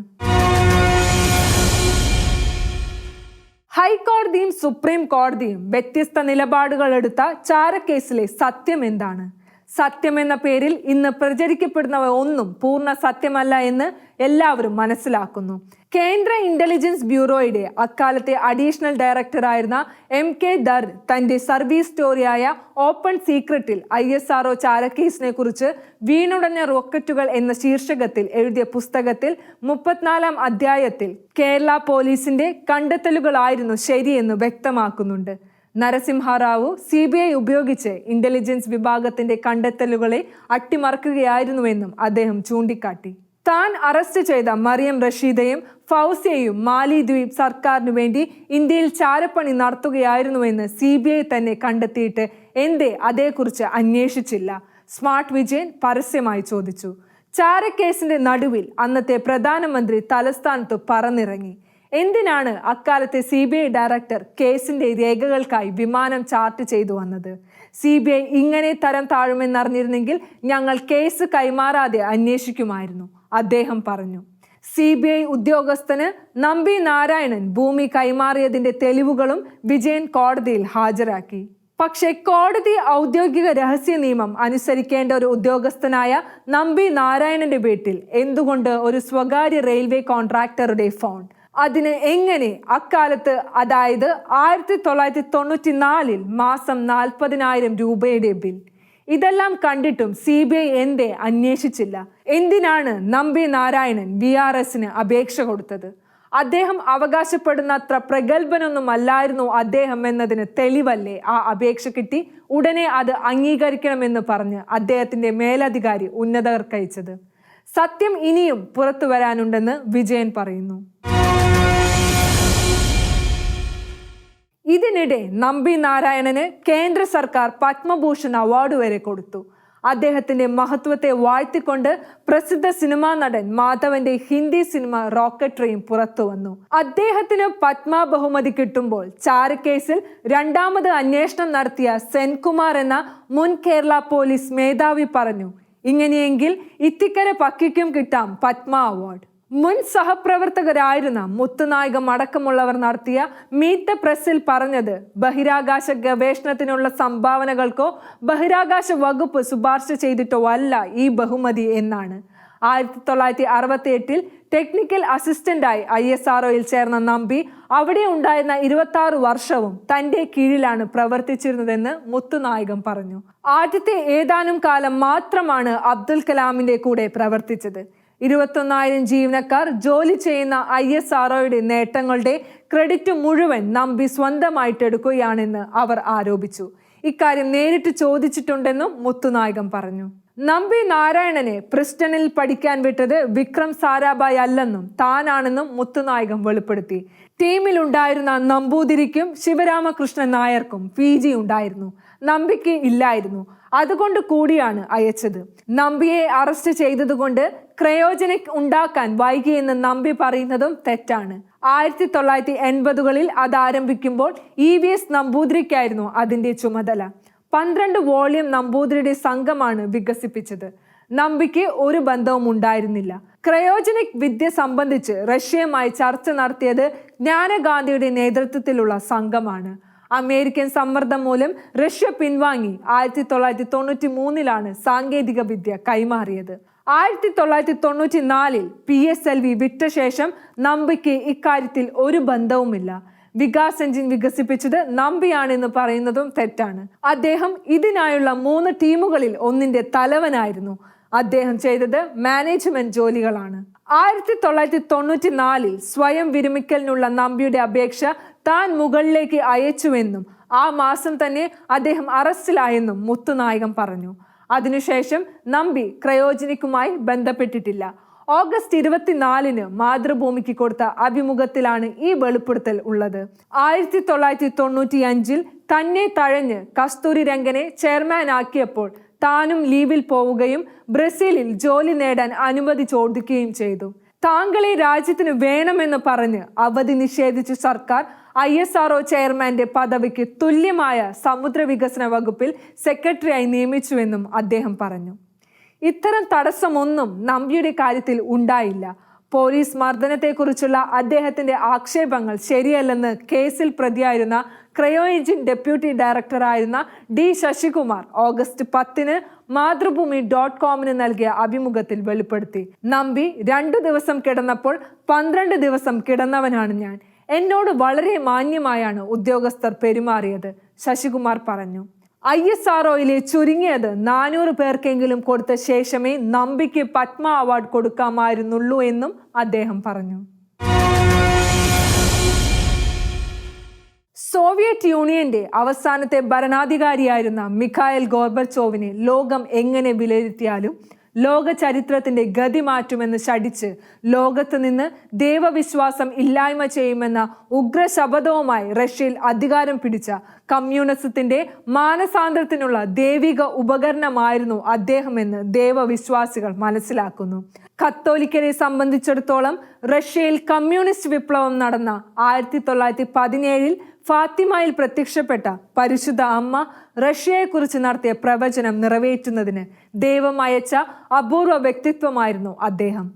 ഹൈക്കോടതിയും സുപ്രീം കോടതിയും വ്യത്യസ്ത നിലപാടുകൾ എടുത്ത ചാരക്കേസിലെ സത്യം എന്താണ്? സത്യം എന്ന പേരിൽ ഇന്ന് പ്രചരിക്കപ്പെടുന്നവ ഒന്നും പൂർണ്ണ സത്യമല്ല എന്ന് എല്ലാവരും മനസ്സിലാക്കുന്നു. കേന്ദ്ര ഇന്റലിജൻസ് ബ്യൂറോയുടെ അക്കാലത്തെ അഡീഷണൽ ഡയറക്ടറായിരുന്ന MK ധർ തന്റെ സർവീസ് സ്റ്റോറിയായ ഓപ്പൺ സീക്രട്ടിൽ ISRO ചാരക്കേസിനെ കുറിച്ച് വീണുടഞ്ഞ റോക്കറ്റുകൾ എന്ന ശീർഷകത്തിൽ എഴുതിയ പുസ്തകത്തിൽ 34-ാം അധ്യായത്തിൽ കേരള പോലീസിന്റെ കണ്ടെത്തലുകളായിരുന്നു ശരിയെന്ന് വ്യക്തമാക്കുന്നുണ്ട്. നരസിംഹറാവു CBI ഉപയോഗിച്ച് ഇന്റലിജൻസ് വിഭാഗത്തിന്റെ കണ്ടെത്തലുകളെ അട്ടിമറിക്കുകയായിരുന്നുവെന്നും അദ്ദേഹം ചൂണ്ടിക്കാട്ടി. താൻ അറസ്റ്റ് ചെയ്ത മറിയം റഷീദയും ഫൗസിയയും മാലിദ്വീപ് സർക്കാരിനു വേണ്ടി ഇന്ത്യയിൽ ചാരപ്പണി നടത്തുകയായിരുന്നുവെന്ന് CBI തന്നെ കണ്ടെത്തിയിട്ട് എന്തേ അതേക്കുറിച്ച് അന്വേഷിച്ചില്ല? സ്മാർട്ട് വിജയൻ പരസ്യമായി ചോദിച്ചു. ചാരക്കേസിന്റെ നടുവിൽ അന്നത്തെ പ്രധാനമന്ത്രി തലസ്ഥാനത്ത് പറന്നിറങ്ങി. എന്തിനാണ് അക്കാലത്തെ CBI ഡയറക്ടർ കേസിന്റെ രേഖകൾക്കായി വിമാനം ചാർട്ട് ചെയ്തു വന്നത്? CBI ഇങ്ങനെ തരം താഴുമെന്നറിഞ്ഞിരുന്നെങ്കിൽ ഞങ്ങൾ കേസ് കൈമാറാതെ അന്വേഷിക്കുമായിരുന്നു, അദ്ദേഹം പറഞ്ഞു. CBI ഉദ്യോഗസ്ഥന് നമ്പി നാരായണൻ ഭൂമി കൈമാറിയതിന്റെ തെളിവുകളും വിജയൻ കോടതിയിൽ ഹാജരാക്കി. പക്ഷേ കോടതി ഔദ്യോഗിക രഹസ്യ നിയമം അനുസരിക്കേണ്ട ഒരു ഉദ്യോഗസ്ഥനായ നമ്പി നാരായണന്റെ വീട്ടിൽ എന്തുകൊണ്ട് ഒരു സ്വകാര്യ റെയിൽവേ കോൺട്രാക്ടറുടെ ഫോൺ? അതിന് എങ്ങനെ അക്കാലത്ത്, അതായത് 1994 മാസം 40,000 രൂപയുടെ ബിൽ? ഇതെല്ലാം കണ്ടിട്ടും CBI എന്തേ അന്വേഷിച്ചില്ല? എന്തിനാണ് നമ്പി നാരായണൻ VRSന് അപേക്ഷ കൊടുത്തത്? അദ്ദേഹം അവകാശപ്പെടുന്നത്ര പ്രഗത്ഭനൊന്നും അല്ലായിരുന്നു അദ്ദേഹം എന്നതിന് തെളിവല്ലേ ആ അപേക്ഷ കിട്ടി ഉടനെ അത് അംഗീകരിക്കണമെന്ന് പറഞ്ഞ് അദ്ദേഹത്തിന്റെ മേലധികാരി ഉന്നതർക്കയച്ചത്? സത്യം ഇനിയും പുറത്തു വരാനുണ്ടെന്ന് വിജയൻ പറയുന്നു. ഇതിനിടെ നമ്പി നാരായണന് കേന്ദ്ര സർക്കാർ പത്മഭൂഷൺ അവാർഡ് വരെ കൊടുത്തു. അദ്ദേഹത്തിന്റെ മഹത്വത്തെ വാഴ്ത്തിക്കൊണ്ട് പ്രസിദ്ധ സിനിമാ നടൻ മാധവന്റെ ഹിന്ദി സിനിമ റോക്കറ്ററിയും പുറത്തു വന്നു. അദ്ദേഹത്തിന് പത്മ ബഹുമതി കിട്ടുമ്പോൾ ചാരക്കേസിൽ 2ാമത് അന്വേഷണം നടത്തിയ സെൻകുമാർ എന്ന മുൻ കേരള പോലീസ് മേധാവി പറഞ്ഞു, ഇങ്ങനെയെങ്കിൽ ഇത്തിക്കര പക്കിക്കും കിട്ടാം പത്മ അവാർഡ്. മുൻ സഹപ്രവർത്തകരായിരുന്ന മുത്തുനായകം അടക്കമുള്ളവർ നടത്തിയ മീറ്റ് ദ പ്രസിൽ പറഞ്ഞത് ബഹിരാകാശ ഗവേഷണത്തിനുള്ള സംഭാവനകൾക്കോ ബഹിരാകാശ വകുപ്പ് ശുപാർശ ചെയ്തിട്ടോ അല്ല ഈ ബഹുമതി എന്നാണ്. 1968 ടെക്നിക്കൽ അസിസ്റ്റന്റായി ISROയിൽ ചേർന്ന നമ്പി അവിടെ ഉണ്ടായിരുന്ന 26 വർഷവും തന്റെ കീഴിലാണ് പ്രവർത്തിച്ചിരുന്നതെന്ന് മുത്തുനായകം പറഞ്ഞു. ആദ്യത്തെ ഏതാനും കാലം മാത്രമാണ് അബ്ദുൽ കലാമിന്റെ കൂടെ പ്രവർത്തിച്ചത്. 21,000 ജീവനക്കാർ ജോലി ചെയ്യുന്ന ISROയുടെ നേട്ടങ്ങളുടെ ക്രെഡിറ്റ് മുഴുവൻ നമ്പി സ്വന്തമായിട്ടെടുക്കുകയാണെന്ന് അവർ ആരോപിച്ചു. ഇക്കാര്യം നേരിട്ട് ചോദിച്ചിട്ടുണ്ടെന്നും മുത്തുനായകം പറഞ്ഞു. നമ്പി നാരായണനെ പ്രിസ്റ്റണിൽ പഠിക്കാൻ വിട്ടത് വിക്രം സാരാഭായ് അല്ലെന്നും താനാണെന്നും മുത്തുനായകം വെളിപ്പെടുത്തി. ടീമിലുണ്ടായിരുന്ന നമ്പൂതിരിക്കും ശിവരാമകൃഷ്ണൻ നായർക്കും PG ഉണ്ടായിരുന്നു, നമ്പിക്ക് ഇല്ലായിരുന്നു. അതുകൊണ്ട് കൂടിയാണ് അയച്ചത്. നമ്പിയെ അറസ്റ്റ് ചെയ്തതുകൊണ്ട് ക്രയോജനിക് ഉണ്ടാക്കാൻ വൈകിയെന്ന് നമ്പി പറയുന്നതും തെറ്റാണ്. 1980കളിൽ അത് ആരംഭിക്കുമ്പോൾ EVS നമ്പൂതിരിക്കായിരുന്നു അതിന്റെ ചുമതല. 12 വോള്യം നമ്പൂതിരിയുടെ സംഘമാണ് വികസിപ്പിച്ചത്. നമ്പിക്ക് ഒരു ബന്ധവും ഉണ്ടായിരുന്നില്ല. ക്രയോജനിക് വിദ്യ സംബന്ധിച്ച് റഷ്യയുമായി ചർച്ച നടത്തിയത് ജ്ഞാനഗാന്ധിയുടെ നേതൃത്വത്തിലുള്ള സംഘമാണ്. അമേരിക്കൻ സമ്മർദ്ദം മൂലം റഷ്യ പിൻവാങ്ങി 1993ലാണ് സാങ്കേതിക വിദ്യ കൈമാറിയത്. 1994ൽ PSLV വിട്ട ശേഷം നമ്പിക്ക് ഇക്കാര്യത്തിൽ ഒരു ബന്ധവുമില്ല. വികാസ് എഞ്ചിൻ വികസിപ്പിച്ചത് നമ്പിയാണെന്ന് പറയുന്നതും തെറ്റാണ്. അദ്ദേഹം ഇതിനായുള്ള 3 ടീമുകളിൽ ഒന്നിന്റെ തലവനായിരുന്നു. അദ്ദേഹം ചെയ്തത് മാനേജ്മെന്റ് ജോലികളാണ്. 1994ൽ സ്വയം വിരമിക്കലിനുള്ള നമ്പിയുടെ അപേക്ഷ താൻ മുകളിലേക്ക് അയച്ചുവെന്നും ആ മാസം തന്നെ അദ്ദേഹം അറസ്റ്റിലായെന്നും മുത്തുനായകം പറഞ്ഞു. അതിനുശേഷം നമ്പി ക്രയോജനിക്കുമായി ബന്ധപ്പെട്ടിട്ടില്ല. ഓഗസ്റ്റ് 24ന് മാതൃഭൂമിക്ക് കൊടുത്ത അഭിമുഖത്തിലാണ് ഈ വെളിപ്പെടുത്തൽ ഉള്ളത്. 1995ൽ തന്നെ തഴഞ്ഞ് കസ്തൂരി രംഗനെ ചെയർമാൻ ആക്കിയപ്പോൾ താനും ലീവിൽ പോവുകയും ബ്രസീലിൽ ജോലി നേടാൻ അനുമതി ചോദിക്കുകയും ചെയ്തു. താങ്കളെ രാജ്യത്തിന് വേണമെന്ന് പറഞ്ഞ് അവധി നിഷേധിച്ച സർക്കാർ ISRO ചെയർമാന്റെ പദവിക്ക് തുല്യമായ സമുദ്ര വികസന വകുപ്പിൽ സെക്രട്ടറിയായി നിയമിച്ചുവെന്നും അദ്ദേഹം പറഞ്ഞു. ഇത്തരം തടസ്സമൊന്നും നമ്പിയുടെ കാര്യത്തിൽ ഉണ്ടായില്ല. പോലീസ് മർദ്ദനത്തെക്കുറിച്ചുള്ള അദ്ദേഹത്തിന്റെ ആക്ഷേപങ്ങൾ ശരിയല്ലെന്ന് കേസിൽ പ്രതിയായിരുന്ന ക്രയോ എഞ്ചിൻ ഡെപ്യൂട്ടി ഡയറക്ടറായിരുന്ന D ശശികുമാർ ഓഗസ്റ്റ് 10ന് മാതൃഭൂമി.comന് നൽകിയ അഭിമുഖത്തിൽ വെളിപ്പെടുത്തി. നമ്പി 2 ദിവസം കിടന്നപ്പോൾ 12 ദിവസം കിടന്നവനാണ് ഞാൻ. എന്നോട് വളരെ മാന്യമായാണ് ഉദ്യോഗസ്ഥർ പെരുമാറിയത്, ശശികുമാർ പറഞ്ഞു. ISROയിലെ ചുരുങ്ങിയത് 400 പേർക്കെങ്കിലും കൊടുത്ത ശേഷമേ നമ്പിക്ക് പത്മ അവാർഡ് കൊടുക്കാമായിരുന്നുള്ളൂ എന്നും അദ്ദേഹം പറഞ്ഞു. സോവിയറ്റ് യൂണിയന്റെ അവസാനത്തെ ഭരണാധികാരിയായിരുന്ന മിഖായിൽ ഗോർബച്ചോവിനെ ലോകം എങ്ങനെ വിലയിരുത്തിയാലും ലോക ചരിത്രത്തിന്റെ ഗതി മാറ്റുമെന്ന് ശഠിച്ച് ലോകത്ത് നിന്ന് ദൈവവിശ്വാസം ഇല്ലായ്മ ചെയ്യുമെന്ന ഉഗ്രശപഥവുമായി റഷ്യയിൽ അധികാരം പിടിച്ച കമ്മ്യൂണിസത്തിന്റെ മാനസാന്തരത്തിനുള്ള ദൈവിക ഉപകരണമായിരുന്നു അദ്ദേഹമെന്ന് ദൈവവിശ്വാസികൾ മനസ്സിലാക്കുന്നു. കത്തോലിക്കരെ സംബന്ധിച്ചിടത്തോളം റഷ്യയിൽ കമ്മ്യൂണിസ്റ്റ് വിപ്ലവം നടന്ന 1917ൽ ഫാത്തിമയിൽ പ്രത്യക്ഷപ്പെട്ട പരിശുദ്ധ അമ്മ റഷ്യയെക്കുറിച്ച് നടത്തിയ പ്രവചനം നിറവേറ്റുന്നതിന് ദൈവം അയച്ച അപൂർവ വ്യക്തിത്വമായിരുന്നു അദ്ദേഹം.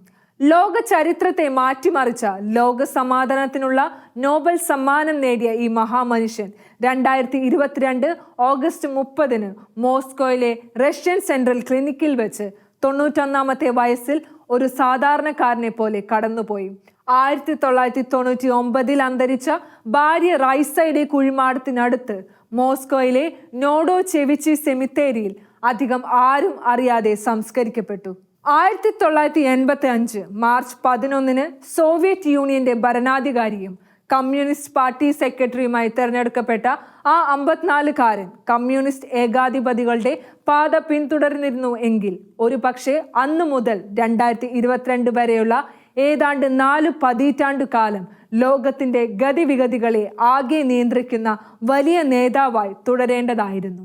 ലോക ചരിത്രത്തെ മാറ്റിമറിച്ച ലോക സമാധാനത്തിനുള്ള നോബൽ സമ്മാനം നേടിയ ഈ മഹാമനുഷ്യൻ 2022 ഓഗസ്റ്റ് 30ന് മോസ്കോയിലെ റഷ്യൻ സെൻട്രൽ ക്ലിനിക്കിൽ വെച്ച് 91ാമത്തെ വയസ്സിൽ ഒരു സാധാരണക്കാരനെ പോലെ കടന്നുപോയി. 1999ൽ അന്തരിച്ച ഭാര്യ റൈസയുടെ കുഴിമാടത്തിനടുത്ത് മോസ്കോയിലെ നോഡോചെവിച്ചി സെമിത്തേരിയിൽ അധികം ആരും അറിയാതെ സംസ്കരിക്കപ്പെട്ടു. 1985 മാർച്ച് 11ന് സോവിയറ്റ് യൂണിയന്റെ ഭരണാധികാരിയും കമ്മ്യൂണിസ്റ്റ് പാർട്ടി സെക്രട്ടറിയുമായി തെരഞ്ഞെടുക്കപ്പെട്ട ആ 54കാരൻ കമ്മ്യൂണിസ്റ്റ് ഏകാധിപതികളുടെ പാത പിന്തുടർന്നിരുന്നു എങ്കിൽ ഒരു പക്ഷേ അന്നു മുതൽ 2022 വരെയുള്ള ഏതാണ്ട് 4 പതിറ്റാണ്ടു കാലം ലോകത്തിന്റെ ഗതിവിഗതികളെ ആകെ നിയന്ത്രിക്കുന്ന വലിയ നേതാവായി തുടരേണ്ടതായിരുന്നു.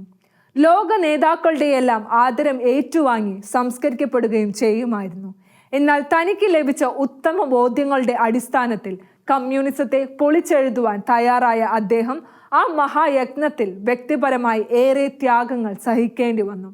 ലോക നേതാക്കളുടെയെല്ലാം ആദരം ഏറ്റുവാങ്ങി സംസ്കരിക്കപ്പെടുകയും ചെയ്യുമായിരുന്നു. എന്നാൽ തനിക്ക് ലഭിച്ച ഉത്തമ ബോധ്യങ്ങളുടെ അടിസ്ഥാനത്തിൽ കമ്മ്യൂണിസത്തെ പൊളിച്ചെഴുതുവാൻ തയ്യാറായ അദ്ദേഹം ആ മഹായജ്ഞത്തിൽ വ്യക്തിപരമായി ഏറെ ത്യാഗങ്ങൾ സഹിക്കേണ്ടി വന്നു.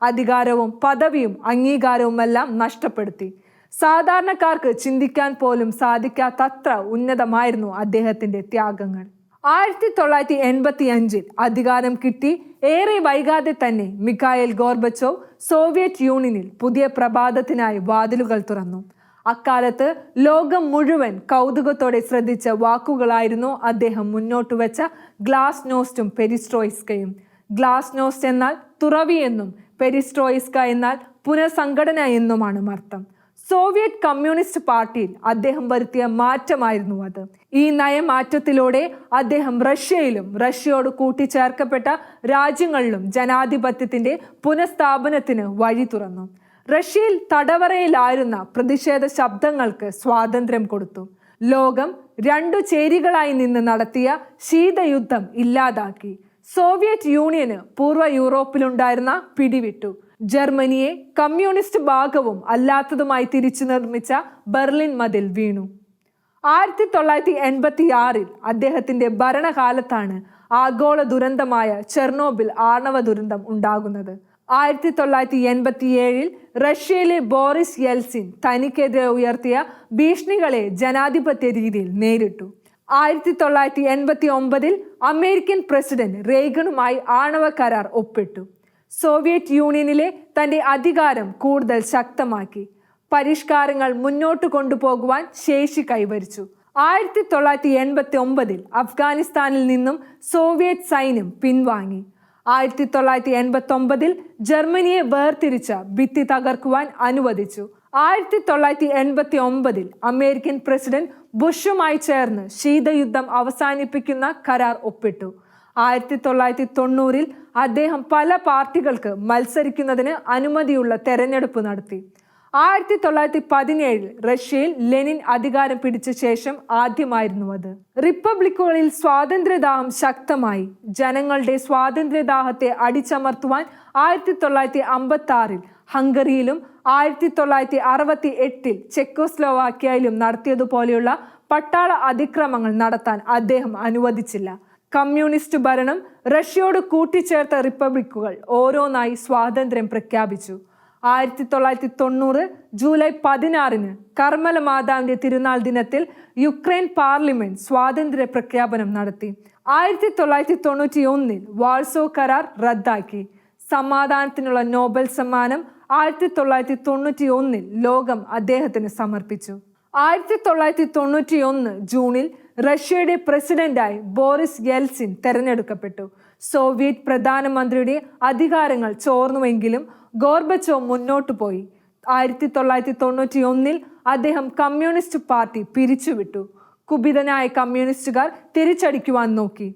അധികാരവും പദവിയും അംഗീകാരവുമെല്ലാം നഷ്ടപ്പെടുത്തി. സാധാരണക്കാർക്ക് ചിന്തിക്കാൻ പോലും സാധിക്കാത്തത്ര ഉന്നതമായിരുന്നു അദ്ദേഹത്തിന്റെ ത്യാഗങ്ങൾ. 1985ൽ അധികാരം കിട്ടി ഏറെ വൈകാതെ തന്നെ മിഖായിൽ ഗോർബച്ചോവ് സോവിയറ്റ് യൂണിയനിൽ പുതിയ പ്രഭാതത്തിനായി വാതിലുകൾ തുറന്നു. അക്കാലത്ത് ലോകം മുഴുവൻ കൗതുകത്തോടെ ശ്രദ്ധിച്ച വാക്കുകളായിരുന്നു അദ്ദേഹം മുന്നോട്ട് വെച്ച ഗ്ലാസ്നോസ്റ്റും പെരിസ്ട്രോയിസ്കയും. ഗ്ലാസ്നോസ്റ്റ് എന്നാൽ തുറവി എന്നും പെരിസ്ട്രോയിസ്ക എന്നാൽ പുനഃസംഘടന എന്നുമാണ് അർത്ഥം. സോവിയറ്റ് കമ്മ്യൂണിസ്റ്റ് പാർട്ടിയിൽ അദ്ദേഹം വരുത്തിയ മാറ്റമായിരുന്നു അത്. ഈ നയമാറ്റത്തിലൂടെ അദ്ദേഹം റഷ്യയിലും റഷ്യയോട് കൂട്ടിച്ചേർക്കപ്പെട്ട രാജ്യങ്ങളിലും ജനാധിപത്യത്തിന്റെ പുനഃസ്ഥാപനത്തിന് വഴി തുറന്നു. റഷ്യയിൽ തടവറയിലായിരുന്ന പ്രതിഷേധ ശബ്ദങ്ങൾക്ക് സ്വാതന്ത്ര്യം കൊടുത്തു. ലോകം രണ്ടു ചേരികളായി നിന്ന് നടത്തിയ ശീതയുദ്ധം ഇല്ലാതാക്കി. സോവിയറ്റ് യൂണിയന് പൂർവ്വ യൂറോപ്പിലുണ്ടായിരുന്ന പിടിവിട്ടു. ജർമ്മനിയെ കമ്മ്യൂണിസ്റ്റ് ഭാഗവും അല്ലാത്തതുമായി തിരിച്ചു നിർമ്മിച്ച ബെർലിൻ മതിൽ വീണു. 1986 അദ്ദേഹത്തിന്റെ ഭരണകാലത്താണ് ആഗോള ദുരന്തമായ ചെർണോബിൽ ആണവ ദുരന്തം ഉണ്ടാകുന്നത്. 1987 റഷ്യയിലെ ബോറിസ് യെൽസിൻ തനിക്കെതിരെ ഉയർത്തിയ ഭീഷണികളെ ജനാധിപത്യ രീതിയിൽ നേരിട്ടു. 1989 അമേരിക്കൻ പ്രസിഡന്റ് റേഗണുമായി ആണവ കരാർ ഒപ്പിട്ടു. സോവിയറ്റ് യൂണിയനിലെ തന്റെ അധികാരം കൂടുതൽ ശക്തമാക്കി. പരിഷ്കാരങ്ങൾ മുന്നോട്ട് കൊണ്ടുപോകുവാൻ ശേഷി കൈവരിച്ചു. 1989 അഫ്ഗാനിസ്ഥാനിൽ നിന്നും സോവിയറ്റ് സൈന്യം പിൻവാങ്ങി. 1989 ജർമ്മനിയെ വേർതിരിച്ച ഭിത്തി തകർക്കുവാൻ അനുവദിച്ചു. 1989 അമേരിക്കൻ പ്രസിഡന്റ് ബുഷുമായി ചേർന്ന് ശീതയുദ്ധം അവസാനിപ്പിക്കുന്ന കരാർ ഒപ്പിട്ടു. 1990 അദ്ദേഹം പല പാർട്ടികൾക്ക് മത്സരിക്കുന്നതിന് അനുമതിയുള്ള തെരഞ്ഞെടുപ്പ് നടത്തി. 1917 റഷ്യയിൽ ലെനിൻ അധികാരം പിടിച്ച ശേഷം ആദ്യമായിരുന്നു അത്. റിപ്പബ്ലിക്കുകളിൽ സ്വാതന്ത്ര്യദാഹം ശക്തമായി. ജനങ്ങളുടെ സ്വാതന്ത്ര്യദാഹത്തെ അടിച്ചമർത്തുവാൻ 1956 ഹംഗറിയിലും 1968 ചെക്കോസ്ലോവാക്യയിലും നടത്തിയതുപോലെയുള്ള പട്ടാള അതിക്രമങ്ങൾ നടത്താൻ അദ്ദേഹം അനുവദിച്ചില്ല. കമ്മ്യൂണിസ്റ്റ് ഭരണം റഷ്യയോട് കൂട്ടിച്ചേർത്ത റിപ്പബ്ലിക്കുകൾ ഓരോന്നായി സ്വാതന്ത്ര്യം പ്രഖ്യാപിച്ചു. 1990 ജൂലൈ 16 കർമ്മല മാതാവിന്റെ തിരുനാൾ ദിനത്തിൽ യുക്രൈൻ പാർലമെന്റ് സ്വാതന്ത്ര്യ പ്രഖ്യാപനം നടത്തി. 1991 വാൾസോ കരാർ റദ്ദാക്കി. സമാധാനത്തിനുള്ള നോബൽ സമ്മാനം 1991 ലോകം അദ്ദേഹത്തിന് സമർപ്പിച്ചു. 1991 ജൂണിൽ റഷ്യയുടെ പ്രസിഡന്റായി ബോറിസ് യെൽസിൻ തെരഞ്ഞെടുക്കപ്പെട്ടു. സോവിയറ്റ് പ്രധാനമന്ത്രിയുടെ അധികാരങ്ങൾ ചോർന്നുവെങ്കിലും ഗോർബച്ചോവ് മുന്നോട്ടു പോയി. 1991 അദ്ദേഹം കമ്മ്യൂണിസ്റ്റ് പാർട്ടി പിരിച്ചുവിട്ടു. കുപിതനായ കമ്മ്യൂണിസ്റ്റുകാർ തിരിച്ചടിക്കുവാൻ നോക്കി.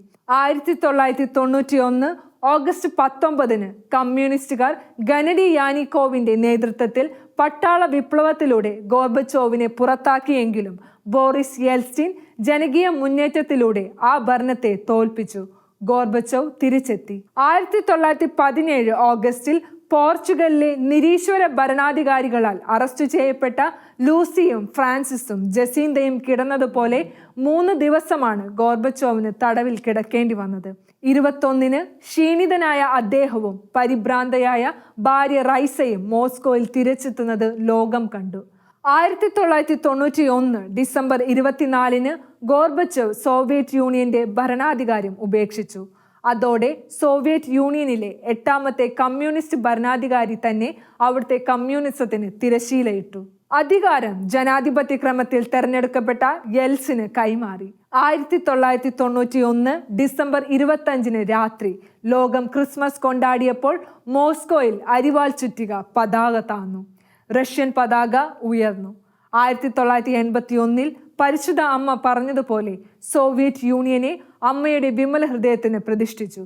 1991 ഓഗസ്റ്റ് 19 കമ്മ്യൂണിസ്റ്റുകാർ ഗനഡി യാനിക്കോവിന്റെ നേതൃത്വത്തിൽ പട്ടാള വിപ്ലവത്തിലൂടെ ഗോർബച്ചോവിനെ പുറത്താക്കിയെങ്കിലും ബോറിസ് യെൽസിൻ ജനകീയ മുന്നേറ്റത്തിലൂടെ ആ ഭരണത്തെ തോൽപ്പിച്ചു. ഗോർബച്ചോവ് തിരിച്ചെത്തി. 1917 ഓഗസ്റ്റിൽ പോർച്ചുഗലിലെ നിരീശ്വര ഭരണാധികാരികളാൽ അറസ്റ്റ് ചെയ്യപ്പെട്ട ലൂസിയും ഫ്രാൻസിസും ജസീന്തയും കിടന്നതുപോലെ 3 ദിവസമാണ് ഗോർബച്ചോവിന് തടവിൽ കിടക്കേണ്ടി വന്നത്. 21 ക്ഷീണിതനായ അദ്ദേഹവും പരിഭ്രാന്തയായ ഭാര്യ റൈസയും മോസ്കോയിൽ തിരിച്ചെത്തുന്നത് ലോകം കണ്ടു. 1991 ഡിസംബർ 24 ഗോർബച്ചോവ് സോവിയറ്റ് യൂണിയന്റെ ഭരണാധികാരം ഉപേക്ഷിച്ചു. അതോടെ സോവിയറ്റ് യൂണിയനിലെ 8ാമത്തെ കമ്മ്യൂണിസ്റ്റ് ഭരണാധികാരി തന്നെ അവിടുത്തെ കമ്മ്യൂണിസത്തിന് തിരശീലയിട്ടു. അധികാരം ജനാധിപത്യ ക്രമത്തിൽ തെരഞ്ഞെടുക്കപ്പെട്ട യെൽസിന് കൈമാറി. 1991 ഡിസംബർ 25 രാത്രി ലോകം ക്രിസ്മസ് കൊണ്ടാടിയപ്പോൾ മോസ്കോയിൽ അരിവാൾ ചുറ്റിക പതാക താന്നു. റഷ്യൻ പതാക ഉയർന്നു. 1981 പരിശുദ്ധ അമ്മ പറഞ്ഞതുപോലെ സോവിയറ്റ് യൂണിയനെ അമ്മയുടെ വിമല ഹൃദയത്തിന് പ്രതിഷ്ഠിച്ചു.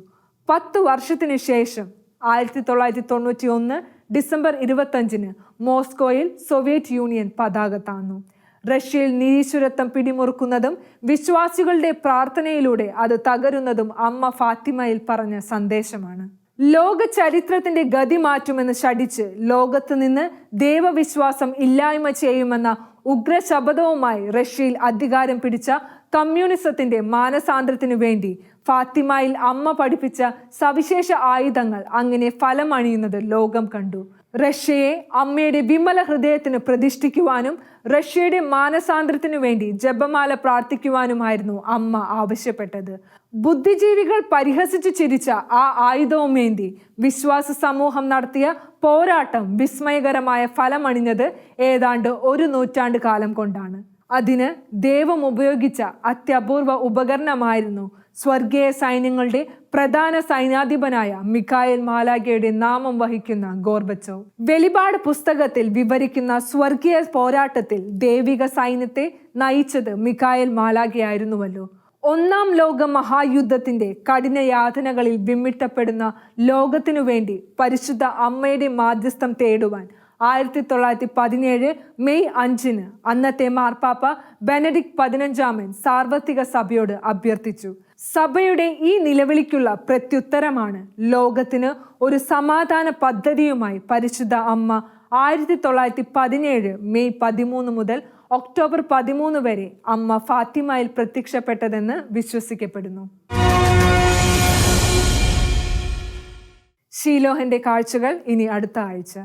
10 വർഷത്തിന് ശേഷം 1991 ഡിസംബർ 25 മോസ്കോയിൽ സോവിയറ്റ് യൂണിയൻ പതാക താന്നു. റഷ്യയിൽ നിരീശ്വരത്വം പിടിമുറുക്കുന്നതും വിശ്വാസികളുടെ പ്രാർത്ഥനയിലൂടെ അത് തകരുന്നതും അമ്മ ഫാത്തിമയിൽ പറഞ്ഞ സന്ദേശമാണ്. ലോക ചരിത്രത്തിന്റെ ഗതി മാറ്റുമെന്ന് ശഠിച്ച് ലോകത്ത് നിന്ന് ദൈവവിശ്വാസം ഇല്ലായ്മ ചെയ്യുമെന്ന ഉഗ്രശപഥവുമായി റഷ്യയിൽ അധികാരം പിടിച്ച കമ്മ്യൂണിസത്തിന്റെ മാനസാന്തരത്തിനു വേണ്ടി ഫാത്തിമയിൽ അമ്മ പഠിപ്പിച്ച സവിശേഷ ആയുധങ്ങൾ അങ്ങനെ ഫലമണിയുന്നത് ലോകം കണ്ടു. റഷ്യയെ അമ്മയുടെ വിമല ഹൃദയത്തിന് പ്രതിഷ്ഠിക്കുവാനും റഷ്യയുടെ മാനസാന്തരത്തിനു വേണ്ടി ജപമാല പ്രാർത്ഥിക്കുവാനുമായിരുന്നു അമ്മ ആവശ്യപ്പെട്ടത്. ബുദ്ധിജീവികൾ പരിഹസിച്ചു ചിരിച്ച ആ ആയുധവുമേന്തി വിശ്വാസ സമൂഹം നടത്തിയ പോരാട്ടം വിസ്മയകരമായ ഫലമണിഞ്ഞത് ഏതാണ്ട് 1 നൂറ്റാണ്ട് കാലം കൊണ്ടാണ്. അതിന് ദൈവം ഉപയോഗിച്ച അത്യപൂർവ ഉപകരണമായിരുന്നു സ്വർഗീയ സൈന്യങ്ങളുടെ പ്രധാന സൈന്യാധിപനായ മിഖായേൽ മാലാഖയുടെ നാമം വഹിക്കുന്ന ഗോർബച്ചോവ്. വെളിപാട് പുസ്തകത്തിൽ വിവരിക്കുന്ന സ്വർഗീയ പോരാട്ടത്തിൽ ദൈവിക സൈന്യത്തെ നയിച്ചത് മിഖായേൽ മാലാഖയായിരുന്നുവല്ലോ. ഒന്നാം ലോക മഹായുദ്ധത്തിന്റെ കഠിന യാതനകളിൽ വിമ്മിട്ടപ്പെടുന്ന ലോകത്തിനു വേണ്ടി പരിശുദ്ധ അമ്മയുടെ മാധ്യസ്ഥം തേടുവാൻ 1917 മെയ് 5 അന്നത്തെ മാർപ്പാപ്പ ബെനഡിക്ട് 15 സാർവത്രിക സഭയോട് അഭ്യർത്ഥിച്ചു. സഭയുടെ ഈ നിലവിളിക്കുള്ള പ്രത്യുത്തരമാണ് ലോകത്തിന് ഒരു സമാധാന പദ്ധതിയുമായി പരിശുദ്ധ അമ്മ 1917 മെയ് 13 മുതൽ ഒക്ടോബർ 13 വരെ അമ്മ ഫാത്തിമയിൽ പ്രത്യക്ഷപ്പെട്ടതെന്ന് വിശ്വസിക്കപ്പെടുന്നു. ഷീലോഹിന്റെ കാഴ്ചകൾ ഇനി അടുത്ത ആഴ്ച.